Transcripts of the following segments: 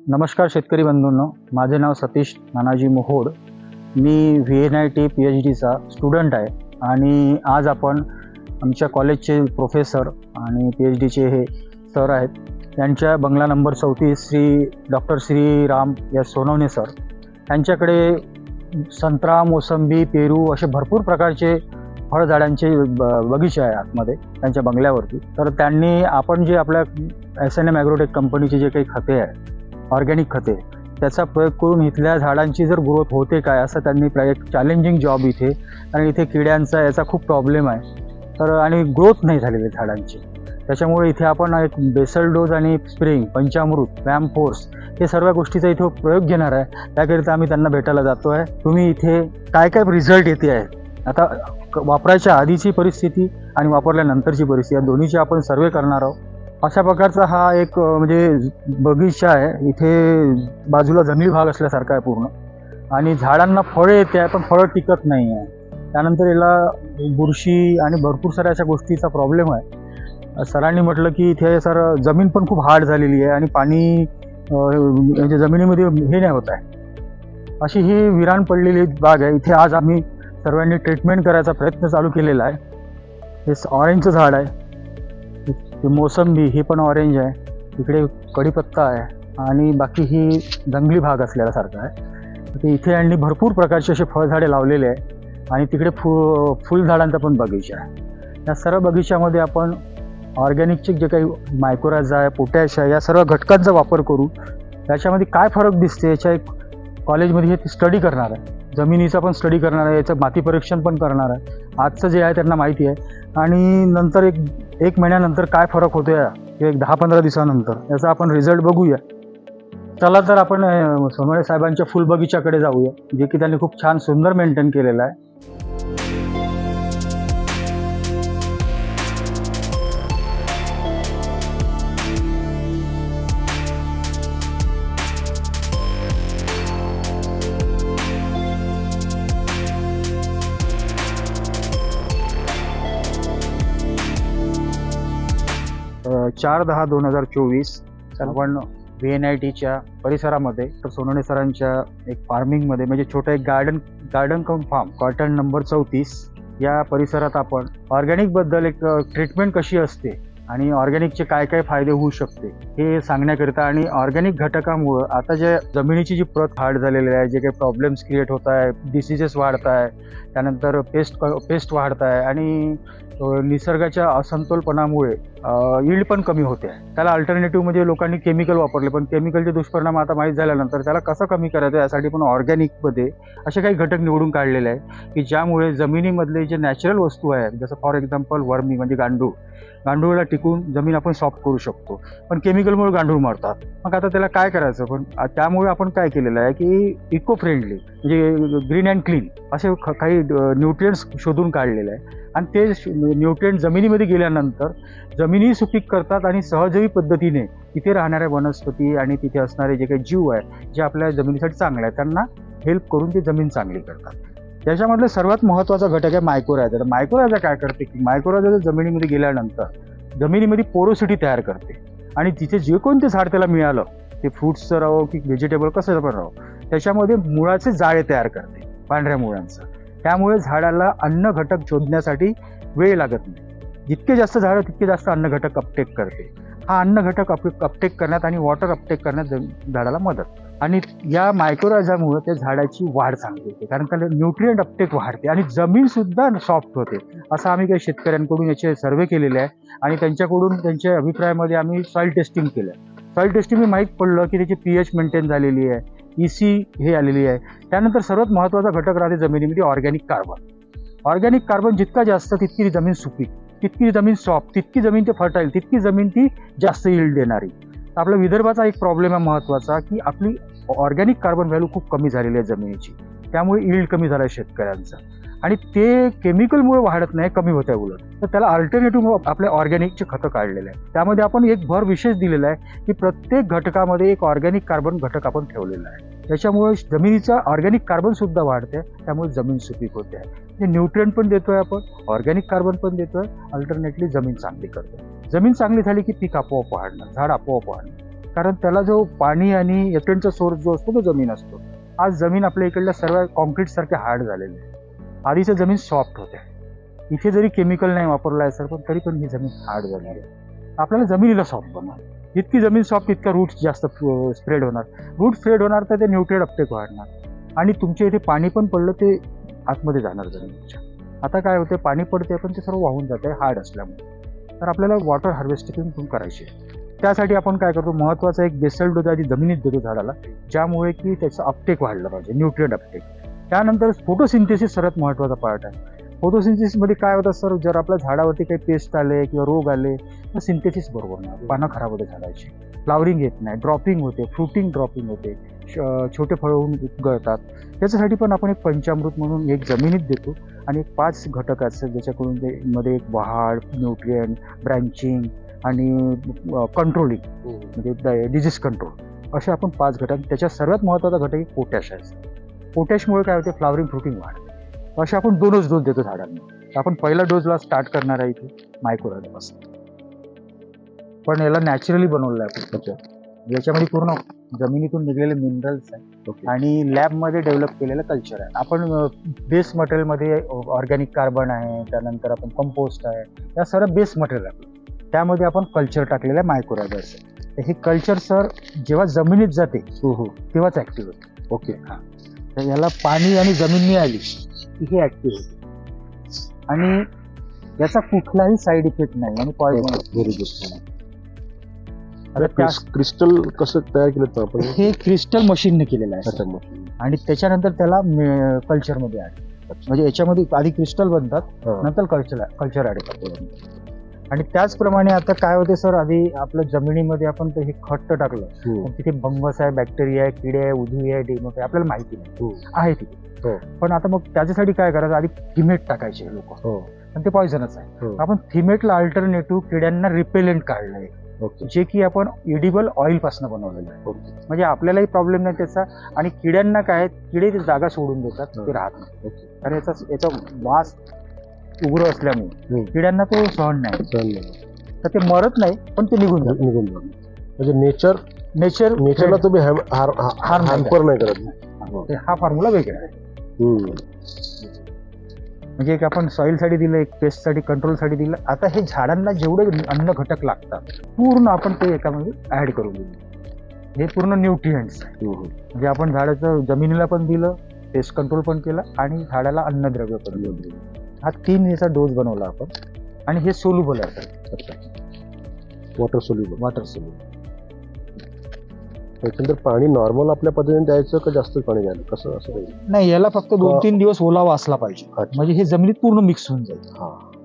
नमस्कार शेतकरी बंधूंनो, माझे नाव सतीश नानाजी मोहोड। मी VNIT PhDचा स्टुडंट आहे आणि आज आपण आमच्या कॉलेजचे प्रोफेसर आणि PhDचे हे सर आहेत, त्यांच्या बंगला नंबर 34 डॉक्टर श्रीराम या सोनवणे सर यांच्याकडे संत्रा, मोसंबी, पेरू असे भरपूर प्रकारचे फळझाडांचे बगीचे आहे आतमध्ये त्यांच्या बंगल्यावरती। तर त्यांनी आपण जे आपल्या SNM ॲग्रोटेक कंपनीचे जे काही खते आहे, ऑर्गॅनिक खते, त्याचा प्रयोग करून इथल्या झाडांची जर ग्रोथ होते काय असं त्यांनी एक चॅलेंजिंग जॉब इथे, आणि इथे किड्यांचा याचा खूप प्रॉब्लेम आहे तर आणि ग्रोथ नाही झालेली झाडांची। त्याच्यामुळे इथे आपण एक बेसल डोज आणि स्प्रिंग, पंचामृत, व्याम फोर्स हे सर्व गोष्टीचा इथे प्रयोग घेणार आहे। त्याकरिता आम्ही त्यांना भेटायला जातो आहे। तुम्ही इथे काय काय रिझल्ट येते आहे, आता वापरायच्या आधीची परिस्थिती आणि वापरल्यानंतरची परिस्थिती या दोन्हीची आपण सर्वे करणार आहोत। अशा प्रकारचा हा एक म्हणजे बगीचा आहे। इथे बाजूला जंगली भाग असल्यासारखा आहे पूर्ण, आणि झाडांना फळे येते आहे पण फळं टिकत नाही आहे। त्यानंतर याला बुरशी आणि भरपूर साऱ्या अशा गोष्टीचा प्रॉब्लेम आहे। सरांनी म्हटलं की इथे सर जमीन पण खूप हार्ड झालेली आहे आणि पाणी म्हणजे जमिनीमध्ये हे नाही होत आहे, अशी ही विरान पडलेली बाग आहे। इथे आज आम्ही सर्वांनी ट्रीटमेंट करायचा प्रयत्न चालू केलेला आहे। हे ऑरेंजचं झाड आहे, हे मोसंबी, ही पण ऑरेंज आहे, इकडे कढीपत्ता आहे आणि बाकी ही जंगली भाग असल्यासारखं आहे। तर इथे यांनी भरपूर प्रकारचे असे फळझाडे लावलेले आहे आणि तिकडे फुलझाडांचा पण बगीचा आहे। या सर्व बगीच्यामध्ये आपण ऑर्गॅनिकचे जे काही मायक्रोरायझा आहे, पोटॅश आहे, या सर्व घटकांचा वापर करू। त्याच्यामध्ये काय फरक दिसते याच्या एक कॉलेजमध्ये हे स्टडी करणार आहे, जमिनीचा पण स्टडी करणार आहे, याचं माती परीक्षण पण करणार आहे। आजचं जे आहे त्यांना माहिती आहे, आणि नंतर एक महिन्यानंतर काय फरक होतो या एक 10-15 दिवसानंतर याचा आपण रिझल्ट बघूया। चला तर आपण सोनवणे साहेबांच्या फुल बगीच्याकडे जाऊया, जे की त्यांनी खूप छान सुंदर मेंटेन केलेलं आहे। चार 10-2024 आपण VNITच्या परिसरामध्ये तर सोनवणे सरांच्या एक फार्मिंगमध्ये म्हणजे छोटं एक गार्डन कम फार्म कॉटन नंबर 34 या परिसरात आपण ऑर्गॅनिकबद्दल एक ट्रीटमेंट कशी असते आणि ऑर्गॅनिकचे काय काय फायदे होऊ शकते हे सांगण्याकरिता, आणि ऑर्गॅनिक घटकामुळं आता जे जमिनीची जी प्रत हार्ड झालेली आहे, जे काही प्रॉब्लेम्स क्रिएट होत आहे, डिसीजेस वाढत आहे, त्यानंतर पेस्ट वाढत आहे आणि निसर्गाच्या असमतोलपणामुळे यील्ड पण कमी होते आहे। त्याला अल्टरनेटिव्ह म्हणजे लोकांनी केमिकल वापरले, पण केमिकलचे दुष्परिणाम आता माहीत झाल्यानंतर त्याला कसं कमी करायचं यासाठी पण ऑर्गॅनिकमध्ये असे काही घटक निवडून काढलेले आहे की ज्यामुळे जमिनीमधले जे नॅचरल वस्तू आहेत, जसं फॉर एक्झाम्पल वर्मी म्हणजे गांडूळला टिकून जमीन आपण सॉफ्ट करू शकतो, पण केमिकलमुळे गांडूळ मरतात। मग आता त्याला काय करायचं, पण त्यामुळे आपण काय केलेलं आहे की इको फ्रेंडली म्हणजे ग्रीन अँड क्लीन असे काही न्यूट्रिएंट्स शोधून काढलेले आहे, आणि ते न्यूट्रिएंट जमिनीमध्ये गेल्यानंतर जमिनी सुपीक करतात आणि सहजही पद्धतीने तिथे राहणाऱ्या वनस्पती आणि तिथे असणारे जे काही जीव आहे जे आपल्या जमिनीसाठी चांगले आहेत त्यांना हेल्प करून ती जमीन चांगली करतात। त्याच्यामधलं सर्वात महत्त्वाचा घटक आहे मायक्रोरायझा। मायक्रोरायझा काय करते की मायक्रोरायझा जमिनीमध्ये गेल्यानंतर जमिनीमध्ये पोरोसिटी तयार करते, आणि तिथे जे कोणते झाड त्याला मिळालं, ते फ्रूट्सचं राहो की व्हेजिटेबल कसं पण राहो, त्याच्यामध्ये मुळाचे जाळे तयार करते, पांढऱ्या मुळांचं। त्यामुळे झाडाला अन्न घटक शोधण्यासाठी वेळ लागत नाही। जितके जास्त झाडं तितके जास्त अन्न घटक अपटेक करते। हा अन्न घटक अपटेक करण्यात आणि वॉटर अपटेक करण्यात झाडाला मदत, आणि या मायक्रोरायझामुळे त्या झाडाची वाढ चांगली होते, कारण त्याला न्यूट्रिएंट अपटेक वाढते आणि जमीन सुद्धा सॉफ्ट होते। असं आम्ही काही शेतकऱ्यांकडून याचे सर्वे केलेले आहे आणि त्यांच्याकडून त्यांच्या अभिप्रायामध्ये आम्ही सॉईल टेस्टिंग केलं। सॉईल टेस्टिंग माहीत पडलं की त्याची pH मेंटेन झालेली आहे, EC हे आलेली आहे। त्यानंतर सर्वात महत्त्वाचा घटक राहते जमिनीमध्ये ऑर्गॅनिक कार्बन। ऑर्गॅनिक कार्बन जितका जास्त तितकी जमीन सुपीक, तितकी जमीन सॉफ्ट, तितकी जमीन ते फर्टाईल, तितकी जमीन ती जास्त यील्ड देणारी। आपल्या विदर्भाचा एक प्रॉब्लेम आहे महत्त्वाचा की आपली ऑर्गॅनिक कार्बन व्हॅल्यू खूप कमी झालेली आहे जमिनीची, त्यामुळे यील्ड कमी झाला आहे शेतकऱ्यांचा, आणि ते केमिकलमुळे वाढत नाही, कमी होत आहे उलट। तर त्याला अल्टरनेटिव्ह आपल्या ऑर्गॅनिकचे खतं काढलेले आहे। त्यामध्ये आपण एक भर विशेष दिलेला आहे की प्रत्येक घटकामध्ये एक ऑर्गॅनिक कार्बन घटक आपण ठेवलेला आहे, त्याच्यामुळे जमिनीचा ऑर्गॅनिक कार्बन सुद्धा वाढते, त्यामुळे जमीन सुपीक होते आहे। न्यूट्रिएंट पण देतोय आपण, ऑर्गॅनिक कार्बन पण देतोय, अल्टरनेटली जमीन चांगली करतोय। जमीन चांगली झाली की पीक आपोआप वाढणार, झाड आपोआप वाढणार। कारण त्याला जो पाणी आणि न्यूट्रिएंटचा सोर्स जो असतो तो जमीन असतो. आज जमीन आपल्या इकडल्या सर्व कॉन्क्रीट सारखे हार्ड झालेले आहे. आधीचं जमीन सॉफ्ट होते. इथे जरी केमिकल नाही वापरलं आहे सर, पण तरी पण ही जमीन हार्ड झाली आहे. आपल्याला जमिनीला सॉफ्ट बनवा. जितकी जमीन सॉफ्ट तितका रूट जास्त स्प्रेड होणार. रूट स्प्रेड होणार तर ते न्यूट्रिएंट अपटेक वाढणार आणि तुमच्या इथे पाणी पण पडलं ते आतमध्ये जाणार जमिनीच्या. आता काय होते, पाणी पडते पण ते सर्व वाहून जाते हार्ड असल्यामुळे. तर आपल्याला वॉटर हार्वेस्टिंग पण करायची आहे. त्यासाठी आपण काय करतो, महत्त्वाचा एक बेसल डोस आधी जमिनीत देतो झाडाला, ज्यामुळे की त्याचं अपटेक वाढलं पाहिजे, न्यूट्रिएंट अपटेक. त्यानंतर फोटोसिंथेसिस सर्वात महत्त्वाचा पार्ट आहे. फोटोसिंथेसिसमध्ये काय होतं सर, जर आपल्या झाडावरती काही पेस्ट आले किंवा रोग आले तर सिंथेसिस बरोबर नाही, पानं खराब होते झाडाची, फ्लावरिंग येत नाही, ड्रॉपिंग होते, फ्रुटिंग ड्रॉपिंग होते, छोटे फळं होऊन गळतात. त्याच्यासाठी पण आपण एक पंचामृत म्हणून एक जमिनीत देतो आणि एक 5 घटक असतात ज्याच्याकडून ते मध्ये एक वाढ, न्यूट्रिएंट, ब्रँचिंग आणि कंट्रोलिंग म्हणजे डिजीज कंट्रोल असे आपण 5 घटक. त्याच्यात सर्वात महत्त्वाचा घटक एक पोटॅश आहे. पोटॅशमुळे काय होते, फ्लावरिंग फ्रुटिंग वाढ. असे आपण 2च डोस देतो झाडांना. आपण पहिला डोसला स्टार्ट करणार आहे इथे मायक्रोरायझापासून, पण याला नॅचरली बनवलं आहे पुस्तकाच्या. याच्यामध्ये पूर्ण जमिनीतून निघलेले मिनरल्स आहेत आणि लॅबमध्ये डेव्हलप केलेलं कल्चर आहे. आपण बेस मटेरियलमध्ये ऑर्गॅनिक कार्बन आहे, त्यानंतर आपण कंपोस्ट आहे, या सर्व बेस मटेरियल आहे. त्यामध्ये आपण कल्चर टाकलेलं आहे मायक्रोरायझर्स. हे कल्चर सर जेव्हा जमिनीत जाते तेव्हाच ऍक्टिव्ह होते. ओके, हां. तर याला पाणी आणि जमीन मिळाली की हे ऍक्टिव्ह होते आणि याचा कुठलाही साईड इफेक्ट नाही आणि पॉइझन नाही. आता क्रिस्टल कसं तयार केलं आपण? हे क्रिस्टल मशीनने केलेलं आहे आणि त्याच्यानंतर त्याला कल्चरमध्ये ऍड, म्हणजे याच्यामध्ये आधी क्रिस्टल बनतात, नंतर कल्चर ऍड करतो. आणि त्याचप्रमाणे आता काय होते सर, आधी आपल्या जमिनीमध्ये आपण हे खत टाकलं, तिथे फंगस आहे, बॅक्टेरिया आहे, किडे आहे, उधी आहे, डेमक आहे, आपल्याला माहिती नाही आहे तिथे. पण आता मग त्याच्यासाठी काय करायचं, आधी थिमेट टाकायचे लोक, पण ते पॉइझनच आहे. आपण थिमेटला अल्टरनेटिव्ह किड्यांना रिपेलेंट काढलंय, जे की आपण एडिबल ऑइल पासून बनवलेलं आहे. म्हणजे आपल्यालाही प्रॉब्लेम नाही त्याचा आणि किड्यांना काय, किडे ती जागा सोडून देतात, ते राहत नाही. कारण याचा वास उग्र असल्यामुळे किड्यांना तो सहन नाही, तर ते मरत नाही पण ते निघून जातात. म्हणजे नेचरला तुम्ही हार्मफुल नाही करत. हा फॉर्म्युला वेगळा आहे. म्हणजे एक आपण सॉइलसाठी दिलं, एक पेस्टसाठी, कंट्रोलसाठी दिलं. आता हे झाडांना जेवढे अन्न घटक लागतात पूर्ण आपण ते एकामध्ये ऍड करून दिलं. हे पूर्ण न्यूट्रिएंट्स आहे. म्हणजे आपण झाडाचं जमिनीला पण दिलं, पेस्ट कंट्रोल पण केलं आणि झाडाला अन्नद्रव्य पण दिलं. हा 3 याचा डोस बनवला आपण आणि हे सोल्युबल आहे, वॉटर सोल्युबल. त्याच्यानंतर पाणी नॉर्मल आपल्या पद्धतीने द्यायचं का जास्त पाणी द्यायला, कसं असं नाही? याला फक्त 2-3 दिवस ओलावा असला पाहिजे, म्हणजे हे जमिनीत पूर्ण मिक्स होऊन जाईल.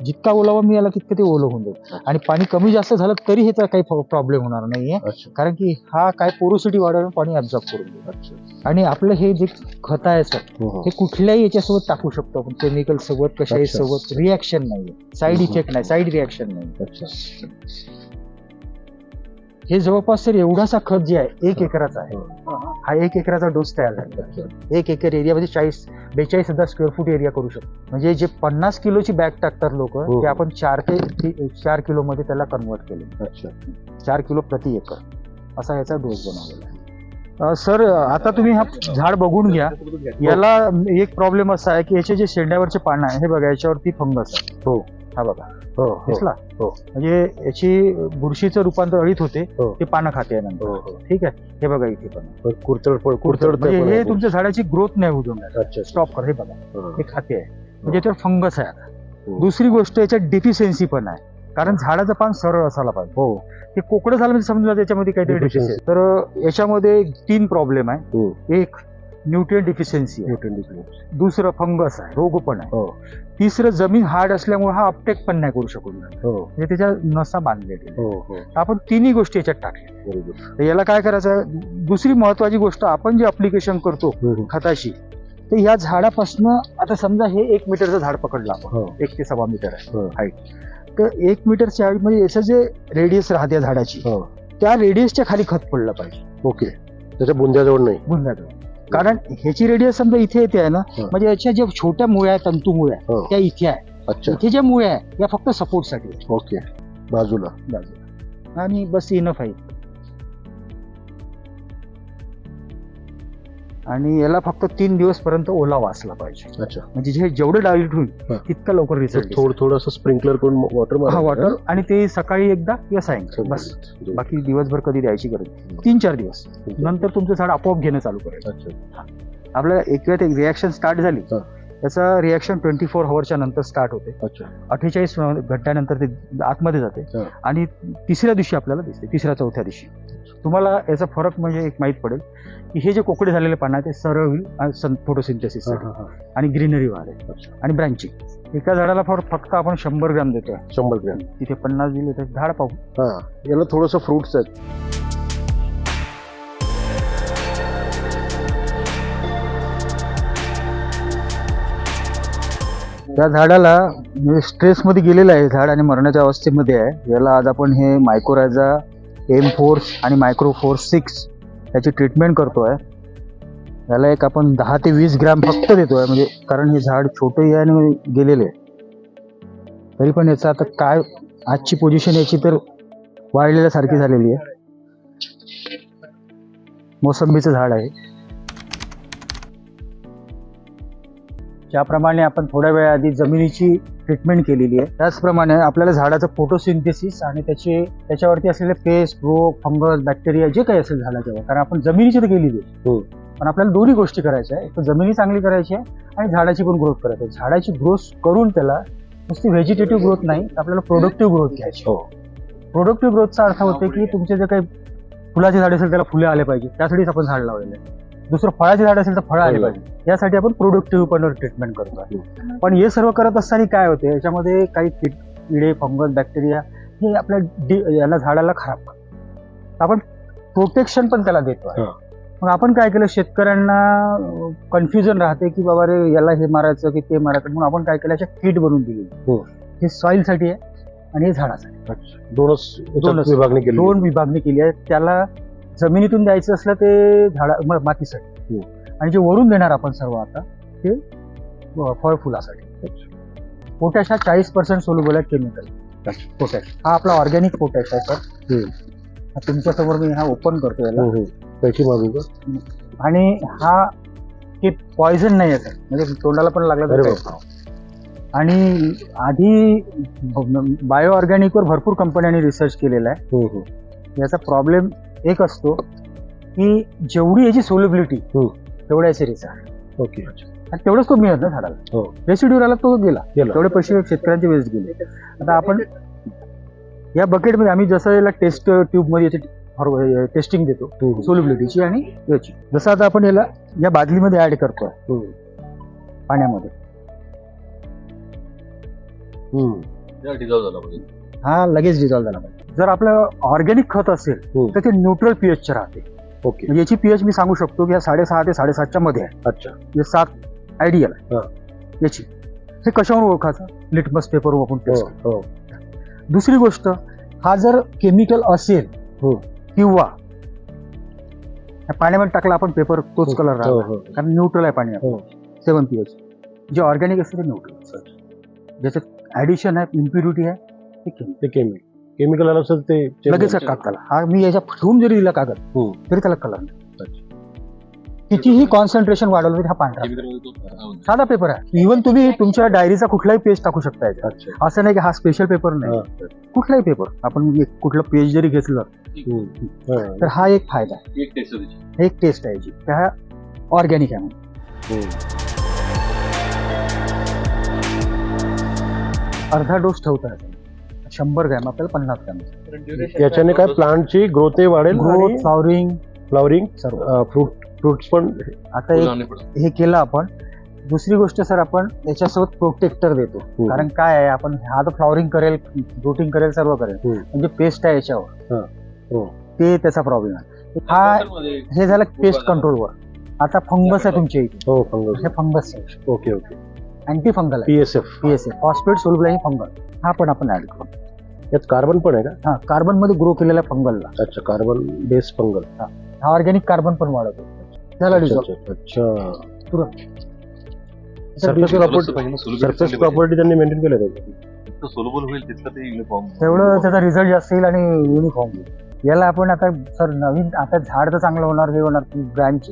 जितका ओलावा मिळाला तितकं ते ओलं होऊन जाईल आणि पाणी कमी जास्त झालं तरी ह्याचा काही प्रॉब्लेम होणार नाहीये, कारण की हा काय पोरोसिटी वाढवून पाणी ऍब्झॉर्ब करून देईल. आणि आपलं हे जे खत आहे सर, हे कुठल्याही याच्यासोबत टाकू शकतो आपण, केमिकल सोबत, कशाही सोबत. रिॲक्शन नाहीये, साईड इफेक्ट नाही, साईड रिॲक्शन नाही. हे जवळपास सर एवढासा खत जे आहे 1 एकराचा आहे. हा 1 एकराचा डोस तयार झाला. 1 एकर एरियामध्ये 42,000 स्क्वेअर फूट एरिया करू शकतो. म्हणजे जे 50 किलोची बॅग टाकतात लोक, ते आपण 4 किलो मध्ये त्याला कन्वर्ट केले. 4 किलो प्रति एकर असा याचा डोस बनवलेला आहे. सर आता तुम्ही हा झाड बघून घ्या. याला एक प्रॉब्लेम असा आहे की याचे जे शेंड्यावरचे पानं आहे, हे बघा याच्यावरती फंगस आहे. हा बघा दिसला, म्हणजे याची बुरशीचं रूपांतर अळीत होते, ते पानं खाते नंतर. ठीक आहे, हे बघा इथे पण कुरतड, म्हणजे हे तुमच्या झाडाची ग्रोथ नाही होऊन स्टॉप कर. हे बघा हे खाते आहे, म्हणजे याच्यावर फंगस आहे. दुसरी गोष्ट याच्यात डिफिशियन्सी पण आहे, कारण झाडाचं पान सरळ असायला पाहिजे. ते कोकडं झालं म्हणजे समजा त्याच्यामध्ये काहीतरी डिफिशियन्सी. तर याच्यामध्ये 3 प्रॉब्लेम आहे. एक न्यूट्रिएंट डिफिशियन्सी आहे, दुसरं फंगस आहे, रोग पण आहे, तिसरं जमीन हार्ड असल्यामुळे हा अपटेक पण नाही करू शकत, म्हणजे त्याच्या नसा बांधलेल्या. आपण 3ही गोष्टी याच्यात टाकल्या. याला काय करायचं, दुसरी महत्वाची गोष्ट, आपण जे अप्लिकेशन करतो खताची, तर या झाडापासून आता समजा हे 1 मीटरचं झाड पकडलं आपण, 1 ते 1.25 मीटर आहे हाईट, तर 1 मीटरच्या हाईट म्हणजे याचं जे रेडियस राहते झाडाची, त्या रेडियसच्या खाली खत पडलं पाहिजे. ओके, त्याच्या बुंद्याजवळ नाही, बुंद्याजवळ. कारण ह्याची रेडियस समजा इथे येते आहे ना, म्हणजे याच्या ज्या छोट्या मुळ्या आहेत, तंतू मुळ्या, त्या इथे आहे. इथे ज्या मुळ्या आहे या फक्त सपोर्टसाठी. ओके, बाजूला आणि बस इनफ आहे. आणि याला फक्त 3 दिवस पर्यंत ओला वाचला पाहिजे. अच्छा. म्हणजे जे जेवढं डायल्यूट होईल हा. तितकं लवकर रिझल्ट. थोडं असं स्प्रिंकलर करून वॉटर हा वॉटर, आणि ते सकाळी एकदा किंवा सायंकाळी बस. बाकी दिवसभर कधी द्यायची गरज नाही. 3-4 दिवस नंतर तुमचं झाड आपोआप घेणं चालू करेल. अच्छा. आपल्याला एक वेळ एक रिॲक्शन स्टार्ट झाली, हा. त्याचा रिॲक्शन 24 आवर्सच्या नंतर स्टार्ट होते. अच्छा. 48 घंट्यानंतर ते आतमध्ये जाते हा. आणि तिसऱ्या दिवशी आपल्याला दिसते, 3-4 दिवशी तुम्हाला याचा फरक म्हणजे एक माहीत पडेल की हे जे कोकडे झालेले पानं आहे ते सरळ होईल फोटोसिंथेसिस आणि ग्रीनरी वाढेल आणि ब्रँचिंग. एका झाडाला फक्त आपण 100 ग्रॅम देतोय. 100 ग्रॅम तिथे 50 दिले तर झाड पाहू. हा, याला थोडंसं फ्रुट्स आहेत. त्या झाडाला स्ट्रेसमध्ये गेलेलं आहे झाड आणि मरणाच्या अवस्थेमध्ये आहे. याला आज आपण हे मायकोरायझा M4 आणि मायक्रोफोर्स 6 याची ट्रीटमेंट करतोय. याला एक आपण 10 ते 20 ग्रॅम फक्त देतोय, म्हणजे कारण हे झाड छोटे आहे आणि गेलेले आहे. तरी पण याचं आता काय आजची पोझिशन याची तर वाढलेल्यासारखी झालेली आहे. मोसंबीचं झाड आहे. ज्याप्रमाणे आपण थोड्या वेळाआधी जमिनीची ट्रीटमेंट केलेली आहे, त्याचप्रमाणे आपल्याला झाडाचं फोटोसिंथेसिस आणि त्याच्यावरती असलेले पेस्ट, रोग, फंगस, बॅक्टेरिया जे काही असेल झाडाच्यावर, कारण आपण जमिनीची तर केलेली आहे, पण आपल्याला दोन्ही गोष्टी करायच्या आहे. एक तर जमिनी चांगली करायची आहे आणि झाडाची पण ग्रोथ करायची आहे. झाडाची ग्रोथ करून त्याला नुसती व्हेजिटेटिव्ह ग्रोथ नाही, आपल्याला प्रोडक्टिव्ह ग्रोथ घ्यायची. प्रोडक्टिव्ह ग्रोथचा अर्थ होतो की तुमचे जे काही फुलाचे झाड असेल त्याला फुले आले पाहिजे, त्यासाठीच आपण झाड लावलेलं आहे. दुसरं फळाचे झाड असेल तर फळं आले पाहिजे, यासाठी आपण प्रोडक्टिव्ह पण ट्रीटमेंट करतो. पण हे सर्व करत असताना काय होते, याच्यामध्ये काही किडे, फंगस, बॅक्टेरिया हे आपल्या याला झाडाला खराब करतात. आपण प्रोटेक्शन पण त्याला देतो. मग आपण काय केलं, शेतकऱ्यांना कन्फ्युजन राहते की बाबा रे याला हे मारायचं की ते मारायचं, म्हणून आपण काय केलं, याच्या किट बनवून दिली. हे सॉइलसाठी आहे आणि हे झाडासाठी. दोनच विभागणी केली. 2 विभागणी केली आहे. त्याला जमिनीतून द्यायचं असलं ते मातीसाठी, आणि जे वरून देणार आपण सर्व आता ते फळ फुलासाठी. पोटॅश हा 40% सोल्युबल आहे केमिकल. पोटॅश हा आपला ऑर्गॅनिक पोटॅश आहे सर. तुमच्यासमोर मी हा ओपन करतो याला. त्याची मागू आणि हा हे पॉइझन नाही आहे सर, म्हणजे तोंडाला पण लागला. आणि आधी बायो ऑर्गॅनिकवर भरपूर कंपन्यांनी रिसर्च केलेला आहे. याचा प्रॉब्लेम एक असतो की जेवढी याची सोल्युबिलिटी तेवढ्या याचे रिझल्ट. ओके. आणि तेवढंच तो मिळत ना झाडाला. रेसिड्यू आला तो गेला, तेवढे पैसे शेतकऱ्यांचे वेस्ट गेले. आता आपण या बकेटमध्ये आम्ही जसं याला टेस्ट ट्यूबमध्ये याची टेस्टिंग देतो सोल्युबिलिटीची आणि याची, जसं आता आपण याला या बादलीमध्ये ऍड करतोय पाण्यामध्ये, हा लगेच डिझॉल्व्ह झाला पाहिजे. जर आपलं ऑर्गॅनिक खत असेल तर ते न्यूट्रल पीएच राहते. ओके. म्हणजे याची पीएच मी सांगू शकतो की 6.5 ते 7.5च्या मध्ये आहे. अच्छा. म्हणजे 7 आयडियल आहे याची. हे कशावर ओळखायचं, लिटमस पेपर आपण टेस्ट. दुसरी गोष्ट, हा जर केमिकल असेल किंवा पाण्यामध्ये टाकला आपण पेपर तोच कलर राहतो, कारण न्यूट्रल आहे पाणी. 7 pH. जे ऑर्गॅनिक असते ते न्यूट्रल. ज्याच्यात ऍडिशन आहे, इम्प्युरिटी आहे, ते केमिकल आलं असेल ते लगेच कागदाला. हा मी याच्या ठेवून जरी दिला कागद तरी त्याला कलर नाही. कितीही कॉन्सन्ट्रेशन वाढवलं तरी हा पांढरा साधा पेपर आहे. इव्हन तुम्ही तुमच्या डायरीचा कुठलाही पेज टाकू शकता याच्यात. असं नाही की हा स्पेशल पेपर नाही, कुठलाही पेपर आपण कुठलं पेज जरी घेतलं तर हा एक फायदा आहे. एक टेस्ट आहे याची, त्या ऑर्गॅनिक आहे म्हणून. अर्धा डोस ठेवता येतो. 100 ग्रॅम आपल्याला 50 ग्रॅम. याच्याने काय प्लांटची ग्रोथ वाढेल, ग्रोथ, फ्लॉवरिंग फ्रुट्स पण. आता हे केलं आपण. दुसरी गोष्ट सर, आपण याच्यासोबत प्रोटेक्टर देतो. कारण काय आहे, आपण हा तर फ्लॉवरिंग करेल, फ्रुटिंग करेल, सर्व करेल, म्हणजे पेस्ट आहे याच्यावर, ते त्याचा प्रॉब्लेम आहे. हा हे झालं पेस्ट कंट्रोलवर. आता फंगस आहे तुमच्या इथे. हे फंगस आहे. ओके. अँटी फंगल आहे. PSF फॉस्फेट सोल्युबल आहे फंगल. हा पण आपण ऍड करू. यात कार्बन पण आहे का? हा, कार्बन मध्ये ग्रो केलेला फंगलला. अच्छा, कार्बन बेस फंगल. हा ऑर्गॅनिक कार्बन पण वाढवतो. त्याला अच्छा. सरफेस प्रॉपर्टी त्यांनी मेंटेन केलं. सोल्युबल होईल तितकं ते युनिफॉर्म, तेवढं त्याचा रिझल्ट जास्त येईल आणि युनिफॉर्म. याला आपण आता सर नवीन आता झाड तर चांगलं होणार हे होणार ब्रँच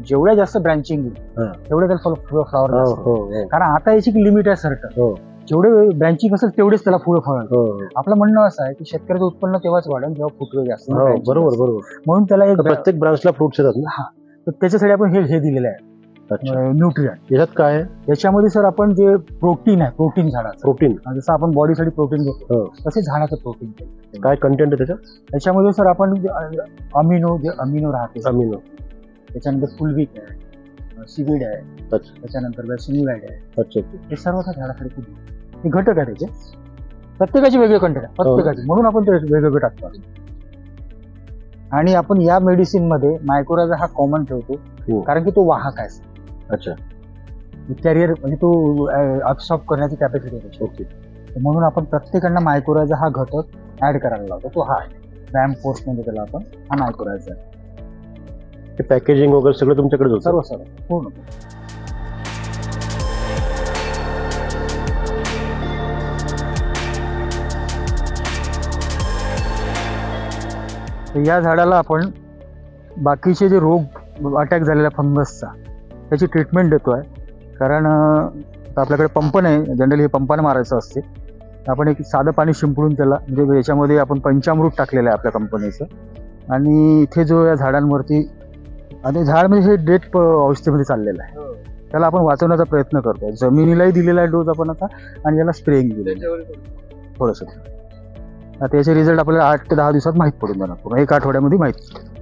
जेवढ्या जास्त ब्रँचिंग येईल हा. तेवढे त्याला फ्लॉवर हो हो हो कारण आता याची लिमिट आहे सर्टन हो. जेवढे ब्रँचिंग असेल तेवढेच त्याला फुलं फळ हो आपलं म्हणणं असं आहे की शेतकऱ्याचं उत्पन्न तेव्हाच वाढेल जेव्हा फुटवे जास्त हो branching बरोबर जास्त. बरोबर म्हणून त्याला एक प्रत्येक ब्रांचला फ्रुट्स येतात ना. तर त्याच्यासाठी आपण हे दिलेलं आहे अच्छा न्यूट्रियन याच्यात काय आहे याच्यामध्ये सर आपण जे प्रोटीन आहे प्रोटीन झाडाचं प्रोटीन जसं आपण बॉडीसाठी प्रोटीन घेतो हो. तसे झाडाचं प्रोटीन काय कंटेंट आहे त्याच्यात त्याच्यामध्ये सर आपण अमिनो राहते अमिनो त्याच्यानंतर फुलवीक आहे सीवीड आहे अच्छा त्याच्यानंतर वेसिंगलाइड आहे अच्छा अच्छा. हे सर्व त्या झाडासाठी खूप हे घटक आहे त्याचे प्रत्येकाचे वेगळे कंटेंट आहे प्रत्येकाचे म्हणून आपण ते वेगवेगळे टाकतो आणि आपण या मेडिसिन मध्ये मायक्रोरायझा हा कॉमन ठेवतो हो. कारण की तो वाहक आहे अच्छा कॅरियर म्हणजे तो अब्सॉर्ब करण्याची कॅपॅसिटी आहे ओके म्हणून आपण प्रत्येकांना मायक्रोरायझा हा घटक ऍड करायला लावतो तो हा आहे रॅम फोर्स म्हणजे त्याला आपण हा मायक्रोरायझा ते पॅकेजिंग वगैरे सगळं तुमच्याकडे होतं सर्व सर्व पूर्ण तर या झाडाला आपण बाकीचे जे रोग अटॅक झालेला फंगसचा त्याची ट्रीटमेंट देतोय कारण आता आपल्याकडे पंप नाही जनरली हे पंपाने मारायचं असते आपण एक साधं पाणी शिंपडून त्याला म्हणजे याच्यामध्ये आपण पंचामृत टाकलेलं आहे आपल्या कंपनीचं आणि इथे जो या झाडांवरती आणि झाड म्हणजे हे डेट अवस्थेमध्ये चाललेलं आहे त्याला आपण वाचवण्याचा प्रयत्न करतोय जमिनीलाही दिलेला आहे डोस आपण आता आणि याला स्प्रेइंग दिलेलं आहे थोडंसं आता याचे रिझल्ट आपल्याला 8 ते 10 दिवसात माहीत पडून जाणार पूर्ण 1 आठवड्यामध्ये माहीत